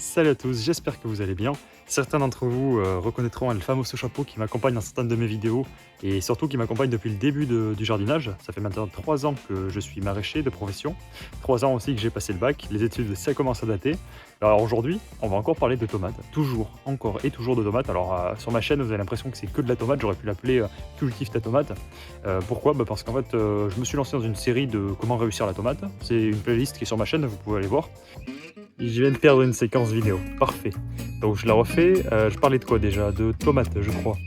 Salut à tous, j'espère que vous allez bien. Certains d'entre vous reconnaîtront El Famoso Chapeau qui m'accompagne dans certaines de mes vidéos et surtout qui m'accompagne depuis le début du jardinage. Ça fait maintenant 3 ans que je suis maraîcher de profession, 3 ans aussi que j'ai passé le bac, les études ça commence à dater. Alors aujourd'hui, on va encore parler de tomates, toujours, encore et toujours de tomates. Alors sur ma chaîne, vous avez l'impression que c'est que de la tomate, j'aurais pu l'appeler Cultive ta tomate. Pourquoi Parce qu'en fait, je me suis lancé dans une série de comment réussir la tomate. C'est une playlist qui est sur ma chaîne, vous pouvez aller voir. Je viens de perdre une séquence vidéo, parfait. Donc je la refais, je parlais de quoi déjà? De tomates je crois.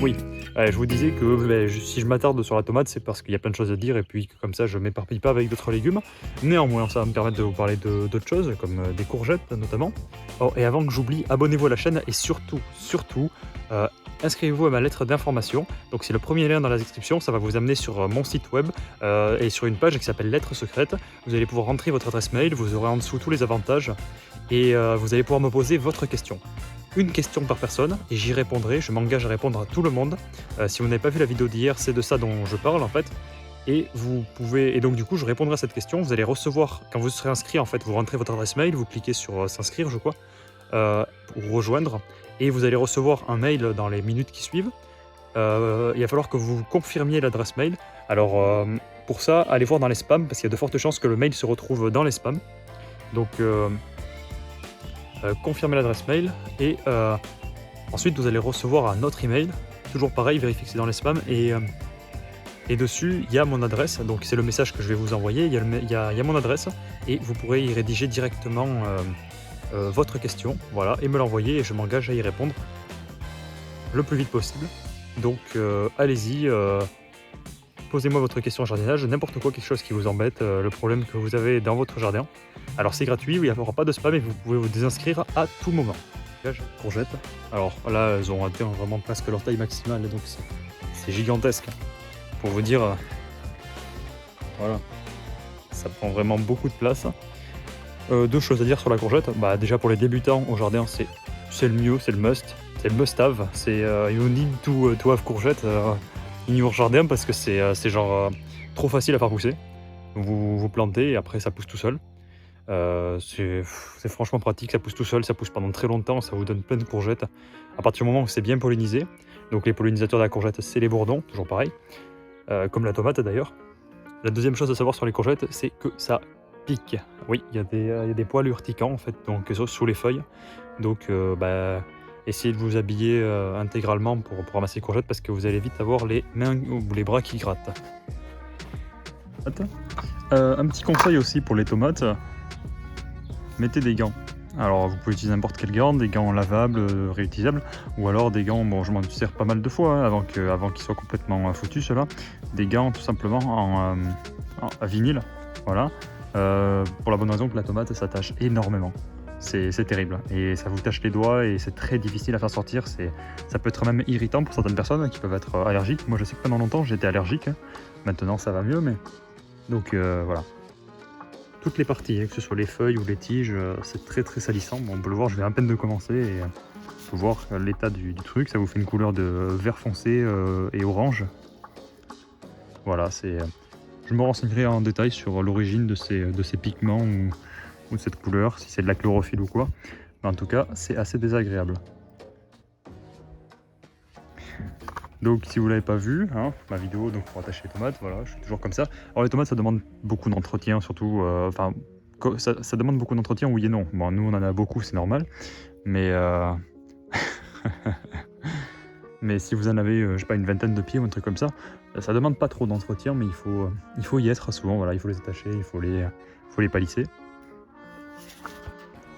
Oui, je vous disais que si je m'attarde sur la tomate c'est parce qu'il y a plein de choses à dire et puis que comme ça je m'éparpille pas avec d'autres légumes. Néanmoins ça va me permettre de vous parler d'autres choses comme des courgettes notamment. Oh, et avant que j'oublie, abonnez-vous à la chaîne et surtout, inscrivez-vous à ma lettre d'information. Donc c'est le premier lien dans la description, ça va vous amener sur mon site web et sur une page qui s'appelle Lettres secrètes. Vous allez pouvoir rentrer votre adresse mail, vous aurez en dessous tous les avantages et vous allez pouvoir me poser votre question. Une question par personne et j'y répondrai, je m'engage à répondre à tout le monde. Si vous n'avez pas vu la vidéo d'hier, c'est de ça dont je parle en fait. Et donc du coup je répondrai à cette question, vous allez recevoir, quand vous serez inscrit en fait, vous rentrez votre adresse mail, vous cliquez sur s'inscrire je crois, pour rejoindre, et vous allez recevoir un mail dans les minutes qui suivent. Il va falloir que vous confirmiez l'adresse mail. Alors pour ça, allez voir dans les spams, parce qu'il y a de fortes chances que le mail se retrouve dans les spams. Donc confirmez l'adresse mail, et ensuite vous allez recevoir un autre email, toujours pareil, vérifiez que c'est dans les spams, et dessus il y a mon adresse, donc c'est le message que je vais vous envoyer, il y a mon adresse, et vous pourrez y rédiger directement votre question, voilà, et me l'envoyer, et je m'engage à y répondre le plus vite possible. Donc allez-y, posez-moi votre question en jardinage, n'importe quoi, quelque chose qui vous embête, le problème que vous avez dans votre jardin. Alors c'est gratuit, il n'y aura pas de spam et vous pouvez vous désinscrire à tout moment. Courgettes. Alors là, elles ont atteint vraiment presque leur taille maximale, donc c'est gigantesque. Pour vous dire, voilà, ça prend vraiment beaucoup de place. Deux choses à dire sur la courgette. Déjà pour les débutants au jardin, c'est le mieux, c'est le must, c'est le must-have. C'est you need to have courgette in your jardin parce que c'est genre trop facile à faire pousser. Vous plantez et après ça pousse tout seul. C'est franchement pratique, ça pousse tout seul, ça pousse pendant très longtemps, ça vous donne plein de courgettes. À partir du moment où c'est bien pollinisé, donc les pollinisateurs de la courgette, c'est les bourdons, toujours pareil, comme la tomate d'ailleurs. La deuxième chose à savoir sur les courgettes, c'est que ça pique. Oui, il y a des poils urticants en fait, donc sous les feuilles. Donc essayez de vous habiller intégralement pour ramasser les courgettes parce que vous allez vite avoir les mains ou les bras qui grattent. Un petit conseil aussi pour les tomates, mettez des gants. Alors vous pouvez utiliser n'importe quel gant, des gants lavables, réutilisables, ou alors des gants, bon je m'en sers pas mal de fois avant qu'ils soient complètement foutus ceux-là, des gants tout simplement en vinyle, voilà, pour la bonne raison que la tomate s'attache énormément. C'est terrible et ça vous tâche les doigts et c'est très difficile à faire sortir, ça peut être même irritant pour certaines personnes qui peuvent être allergiques. Moi je sais que pendant longtemps j'étais allergique, maintenant ça va mieux, mais donc voilà. Toutes les parties, que ce soit les feuilles ou les tiges, c'est très très salissant. Bon, on peut le voir, je viens à peine de commencer et on peut voir l'état du truc, ça vous fait une couleur de vert foncé et orange. Voilà, je me renseignerai en détail sur l'origine de ces pigments ou de cette couleur, si c'est de la chlorophylle ou quoi. Mais en tout cas, c'est assez désagréable. Donc si vous ne l'avez pas vu, hein, ma vidéo donc pour attacher les tomates, voilà, je suis toujours comme ça. Alors les tomates ça demande beaucoup d'entretien, surtout, ça demande beaucoup d'entretien, oui et non. Bon, nous on en a beaucoup, c'est normal, mais mais si vous en avez, je sais pas, une vingtaine de pieds ou un truc comme ça demande pas trop d'entretien, mais il faut y être souvent, voilà, il faut les attacher, il faut les palisser.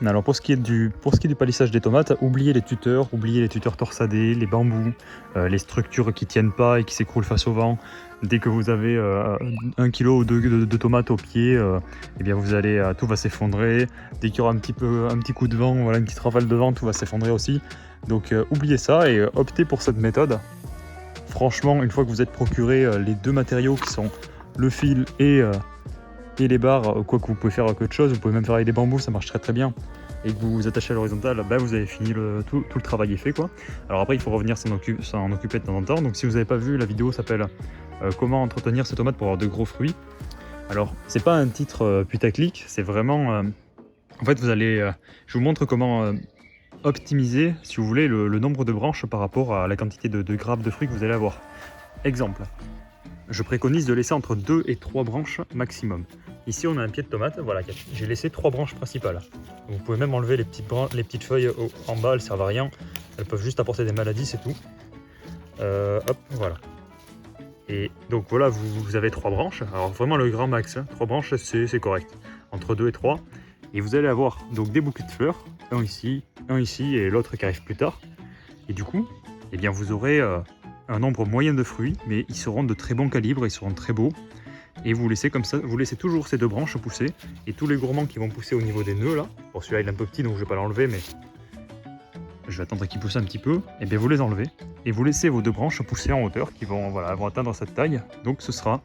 Alors pour ce qui est du palissage des tomates, oubliez les tuteurs torsadés, les bambous, les structures qui tiennent pas et qui s'écroulent face au vent. Dès que vous avez 1 kg ou 2 de tomates au pied, eh bien vous allez, tout va s'effondrer. Dès qu'il y aura un petit coup de vent, voilà, une petite rafale de vent, tout va s'effondrer aussi. Donc oubliez ça et optez pour cette méthode. Franchement, une fois que vous êtes procuré les deux matériaux qui sont le fil et les barres, quoi que vous pouvez faire que de choses, vous pouvez même faire avec des bambous, ça marche très très bien, et que vous vous attachez à l'horizontale, vous avez fini tout le travail est fait quoi. Alors après il faut revenir s'en occuper de temps en temps. Donc si vous n'avez pas vu, la vidéo s'appelle comment entretenir ces tomates pour avoir de gros fruits. Alors c'est pas un titre putaclic, c'est vraiment En fait, je vous montre comment optimiser, si vous voulez, le nombre de branches par rapport à la quantité de grappes de fruits que vous allez avoir. Exemple, je préconise de laisser entre 2 et 3 branches maximum. Ici, on a un pied de tomate, voilà, j'ai laissé 3 branches principales. Vous pouvez même enlever les petites feuilles en bas, elles ne servent à rien. Elles peuvent juste apporter des maladies, c'est tout. Hop, voilà. Et donc voilà, vous avez 3 branches. Alors vraiment le grand max, hein. 3 branches, c'est correct. Entre 2 et 3. Et vous allez avoir donc des bouquets de fleurs, un ici et l'autre qui arrive plus tard. Et du coup, eh bien, vous aurez un nombre moyen de fruits, mais ils seront de très bon calibre, ils seront très beaux. Et vous laissez comme ça, vous laissez toujours ces 2 branches pousser. Et tous les gourmands qui vont pousser au niveau des nœuds là, bon celui-là il est un peu petit donc je vais pas l'enlever, mais je vais attendre qu'il pousse un petit peu, et bien vous les enlevez. Et vous laissez vos 2 branches pousser en hauteur qui vont, voilà, vont atteindre cette taille. Donc ce sera,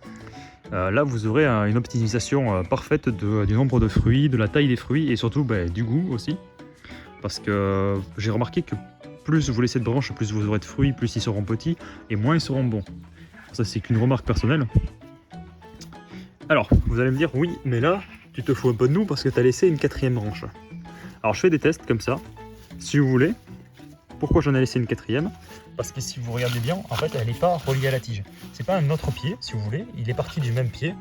là vous aurez une optimisation parfaite du nombre de fruits, de la taille des fruits et surtout du goût aussi. Parce que j'ai remarqué que plus vous laissez de branches, plus vous aurez de fruits, plus ils seront petits et moins ils seront bons. Ça c'est qu'une remarque personnelle. Alors vous allez me dire oui mais là tu te fous un peu de nous parce que tu as laissé une 4e branche. Alors je fais des tests comme ça, si vous voulez. Pourquoi j'en ai laissé une 4e? Parce que si vous regardez bien, en fait, elle n'est pas reliée à la tige. C'est pas un autre pied, si vous voulez. Il est parti du même pied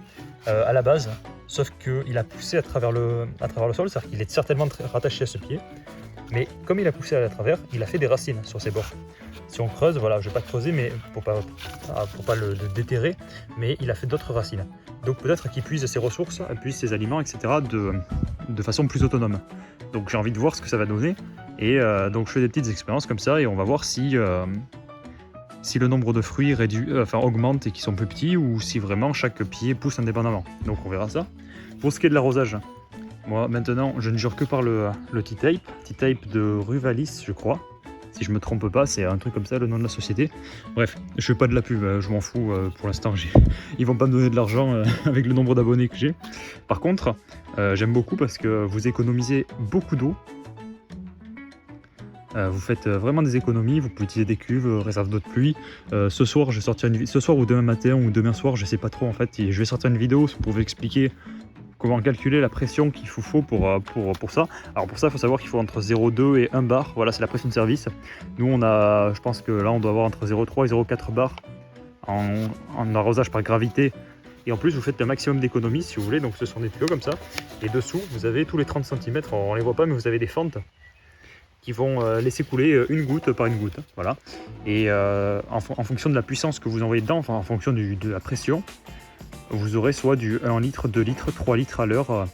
à la base, sauf qu'il a poussé à travers le sol, c'est-à-dire qu'il est certainement rattaché à ce pied. Mais comme il a poussé à travers, il a fait des racines sur ses bords. Si on creuse, voilà, je ne vais pas creuser, mais pour pas le déterrer, mais il a fait d'autres racines. Donc peut-être qu'il puise ses ressources, puise ses aliments, etc. de façon plus autonome. Donc j'ai envie de voir ce que ça va donner. Et donc je fais des petites expériences comme ça et on va voir si le nombre de fruits augmente et qu'ils sont plus petits ou si vraiment chaque pied pousse indépendamment. Donc on verra ça. Pour ce qui est de l'arrosage, moi maintenant je ne jure que par le T-Type de Ruvalis je crois. Si je me trompe pas, c'est un truc comme ça le nom de la société. Bref, je fais pas de la pub, je m'en fous pour l'instant. Ils vont pas me donner de l'argent avec le nombre d'abonnés que j'ai. Par contre, j'aime beaucoup parce que vous économisez beaucoup d'eau. Vous faites vraiment des économies, vous pouvez utiliser des cuves, réserve d'eau de pluie. Ce soir, je vais sortir ce soir ou demain matin ou demain soir, je sais pas trop en fait. Et je vais sortir une vidéo pour vous expliquer comment calculer la pression qu'il faut pour ça. Alors pour ça, il faut savoir qu'il faut entre 0,2 et 1 bar. Voilà, c'est la pression de service. Nous, je pense que là, on doit avoir entre 0,3 et 0,4 bar en arrosage par gravité. Et en plus, vous faites le maximum d'économies si vous voulez. Donc ce sont des tuyaux comme ça. Et dessous, vous avez tous les 30 cm. On les voit pas, mais vous avez des fentes qui vont laisser couler une goutte par une goutte. Voilà. Et en fonction de la puissance que vous envoyez dedans, enfin en fonction de la pression, vous aurez soit du 1 litre, 2 litres, 3 litres à l'heure.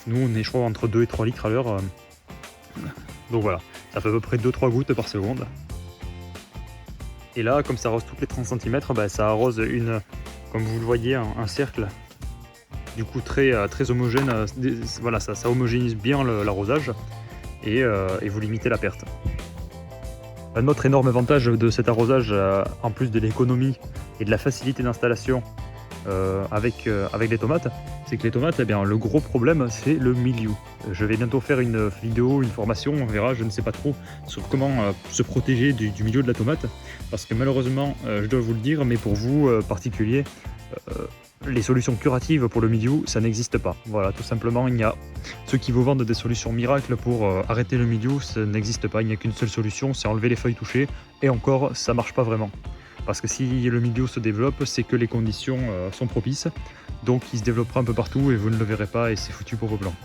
Nous, on est, je crois, entre 2 et 3 litres à l'heure. Donc voilà, ça fait à peu près 2-3 gouttes par seconde. Et là, comme ça arrose toutes les 30 cm, ça arrose comme vous le voyez, un cercle. Du coup, très homogène. Voilà, ça homogénise bien l'arrosage. Et vous limitez la perte. Un autre énorme avantage de cet arrosage, en plus de l'économie et de la facilité d'installation avec les tomates, c'est que les tomates, eh bien, le gros problème c'est le milieu. Je vais bientôt faire une vidéo, une formation, on verra, je ne sais pas trop, sur comment se protéger du milieu de la tomate, parce que malheureusement, je dois vous le dire, mais pour vous particuliers, les solutions curatives pour le mildiou, ça n'existe pas. Voilà, tout simplement, ceux qui vous vendent des solutions miracles pour arrêter le mildiou, ça n'existe pas. Il n'y a qu'une seule solution, c'est enlever les feuilles touchées. Et encore, ça marche pas vraiment. Parce que si le mildiou se développe, c'est que les conditions sont propices. Donc il se développera un peu partout et vous ne le verrez pas et c'est foutu pour vos plants.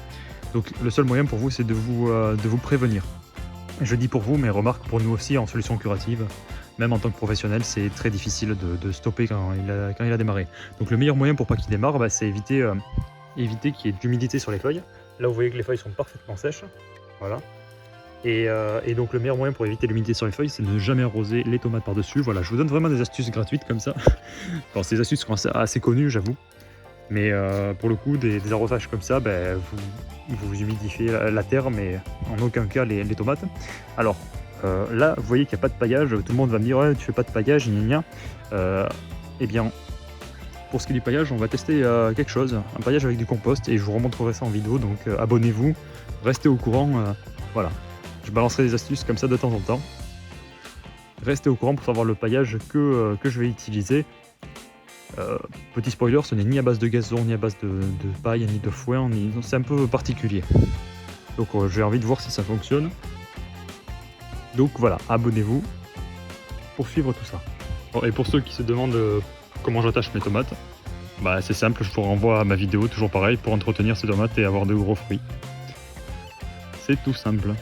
Donc le seul moyen pour vous, c'est de vous prévenir. Je dis pour vous, mais remarque pour nous aussi en solution curative. Même en tant que professionnel, c'est très difficile de stopper quand il a démarré. Donc le meilleur moyen pour pas qu'il démarre, c'est éviter qu'il y ait de l'humidité sur les feuilles. Là vous voyez que les feuilles sont parfaitement sèches. Voilà. Et donc le meilleur moyen pour éviter l'humidité sur les feuilles, c'est de ne jamais arroser les tomates par-dessus. Voilà, je vous donne vraiment des astuces gratuites comme ça. Bon, ces astuces sont assez connues, j'avoue. Mais pour le coup, des arrosages comme ça, vous humidifiez la terre, mais en aucun cas les tomates. Alors, là, vous voyez qu'il n'y a pas de paillage. Tout le monde va me dire ouais, tu fais pas de paillage, gna gna. Eh bien, pour ce qui est du paillage, on va tester quelque chose, un paillage avec du compost, et je vous remontrerai ça en vidéo. Donc abonnez-vous, restez au courant. Voilà, je balancerai des astuces comme ça de temps en temps. Restez au courant pour savoir le paillage que je vais utiliser. Petit spoiler, ce n'est ni à base de gazon, ni à base de paille, ni de foin, c'est un peu particulier. Donc j'ai envie de voir si ça fonctionne. Donc voilà, abonnez-vous pour suivre tout ça. Bon, et pour ceux qui se demandent comment j'attache mes tomates, bah, c'est simple, je vous renvoie à ma vidéo, toujours pareil, pour entretenir ces tomates et avoir de gros fruits. C'est tout simple.